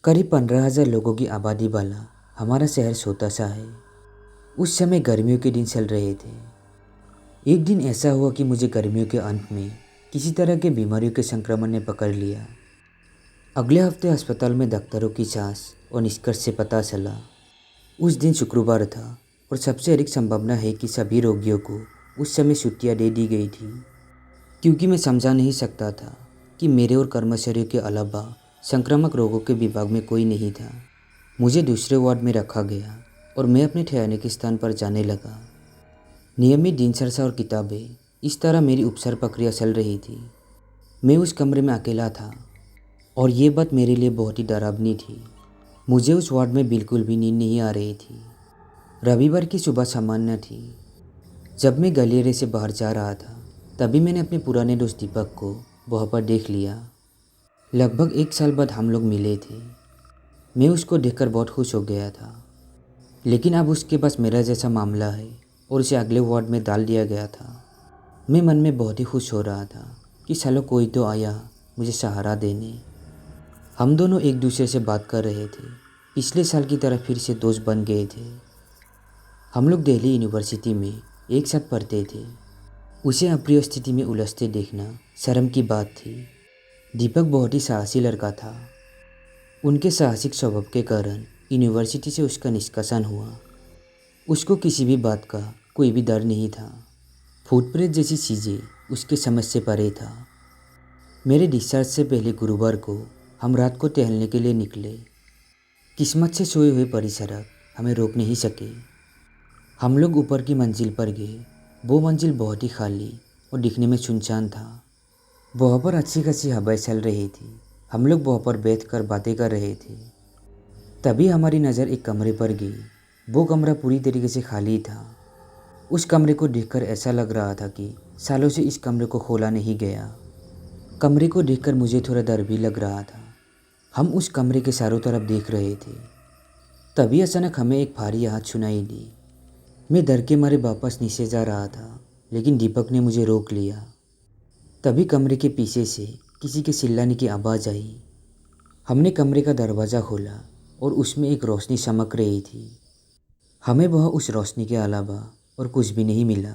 करीब 15,000 लोगों की आबादी वाला हमारा शहर छोटा सा है। उस समय गर्मियों के दिन चल रहे थे। एक दिन ऐसा हुआ कि मुझे गर्मियों के अंत में किसी तरह के बीमारियों के संक्रमण ने पकड़ लिया। अगले हफ्ते अस्पताल में डॉक्टरों की जांच और निष्कर्ष से पता चला उस दिन शुक्रवार था और सबसे अधिक संभावना है कि सभी रोगियों को उस समय छुट्टियां दे दी गई थी, क्योंकि मैं समझा नहीं सकता था कि मेरे और कर्मचारियों के अलावा संक्रामक रोगों के विभाग में कोई नहीं था। मुझे दूसरे वार्ड में रखा गया और मैं अपने ठहरने के स्थान पर जाने लगा। नियमित दिनचर्या और किताबें, इस तरह मेरी उपचार प्रक्रिया चल रही थी। मैं उस कमरे में अकेला था और ये बात मेरे लिए बहुत ही डरावनी थी। मुझे उस वार्ड में बिल्कुल भी नींद नहीं आ रही थी। रविवार की सुबह सामान्य थी। जब मैं गलियारे से बाहर जा रहा था तभी मैंने अपने पुराने दोस्त दीपक को वहाँ पर देख लिया। लगभग 1 साल बाद हम लोग मिले थे। मैं उसको देखकर बहुत खुश हो गया था, लेकिन अब उसके पास मेरा जैसा मामला है और उसे अगले वार्ड में डाल दिया गया था। मैं मन में बहुत ही खुश हो रहा था कि सालों कोई तो आया मुझे सहारा देने। हम दोनों एक दूसरे से बात कर रहे थे। पिछले साल की तरह फिर से दोस्त बन गए थे। हम लोग दिल्ली यूनिवर्सिटी में एक साथ पढ़ते थे। उसे अप्रिय स्थिति में उलझते देखना शर्म की बात थी। दीपक बहुत ही साहसी लड़का था। उनके साहसिक स्वभाव के कारण यूनिवर्सिटी से उसका निष्कासन हुआ। उसको किसी भी बात का कोई भी डर नहीं था। भूत प्रेत जैसी चीज़ें उसके समझ से परे था। मेरे डिस्चार्ज से पहले गुरुवार को हम रात को टहलने के लिए निकले। किस्मत से सोए हुए परिसरक हमें रोक नहीं सके। हम लोग ऊपर की मंजिल पर गए। वो मंजिल बहुत ही खाली और दिखने में सुनसान था। वहाँ पर अच्छी खासी हवाएं चल रही थी। हम लोग वहाँ पर बैठकर बातें कर रहे थे। तभी हमारी नज़र एक कमरे पर गई। वो कमरा पूरी तरीके से खाली था। उस कमरे को देखकर ऐसा लग रहा था कि सालों से इस कमरे को खोला नहीं गया। कमरे को देखकर मुझे थोड़ा डर भी लग रहा था। हम उस कमरे के चारों तरफ देख रहे थे। तभी अचानक हमें एक भारी आवाज़ सुनाई दी। मैं डर के मारे वापस नीचे जा रहा था, लेकिन दीपक ने मुझे रोक लिया। तभी कमरे के पीछे से किसी के चिल्लाने की आवाज़ आई। हमने कमरे का दरवाज़ा खोला और उसमें एक रोशनी चमक रही थी। हमें वह उस रोशनी के अलावा और कुछ भी नहीं मिला।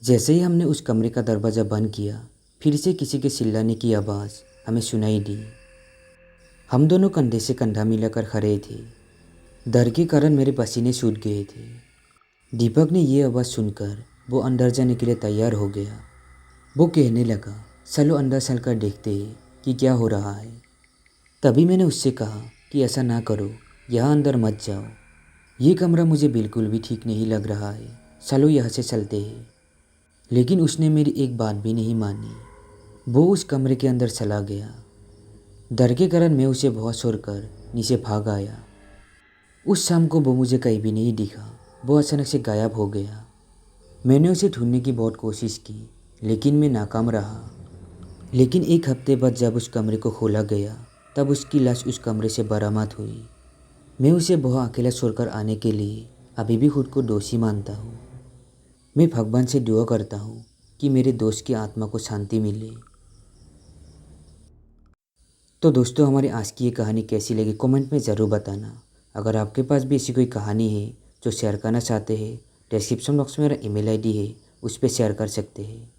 जैसे ही हमने उस कमरे का दरवाज़ा बंद किया, फिर से किसी के चिल्लाने की आवाज़ हमें सुनाई दी। हम दोनों कंधे से कंधा मिलाकर खड़े थे। डर के कारण मेरे पसीने सूख गए थे। दीपक ने ये आवाज़ सुनकर वो अंदर जाने के लिए तैयार हो गया। वो कहने लगा, चलो अंदर चलकर देखते हैं कि क्या हो रहा है। तभी मैंने उससे कहा कि ऐसा ना करो, यहाँ अंदर मत जाओ। ये कमरा मुझे बिल्कुल भी ठीक नहीं लग रहा है। चलो यहाँ से चलते हैं। लेकिन उसने मेरी एक बात भी नहीं मानी। वो उस कमरे के अंदर चला गया। डर के कारण मैं उसे बहुत छोड़कर नीचे भाग आया। उस शाम को वो मुझे कहीं भी नहीं दिखा। वो अचानक से गायब हो गया। मैंने उसे ढूंढने की बहुत कोशिश की, लेकिन मैं नाकाम रहा। लेकिन 1 हफ्ते बाद जब उस कमरे को खोला गया, तब उसकी लाश उस कमरे से बरामद हुई। मैं उसे वहाँ अकेला छोड़कर आने के लिए अभी भी खुद को दोषी मानता हूँ। मैं भगवान से दुआ करता हूँ कि मेरे दोस्त की आत्मा को शांति मिले। तो दोस्तों, हमारी आज की ये कहानी कैसी लगी कमेंट में ज़रूर बताना। अगर आपके पास भी ऐसी कोई कहानी है जो शेयर करना चाहते हैं, डिस्क्रिप्शन बॉक्स में मेरा ईमेल आईडी है, उस पर शेयर कर सकते हैं।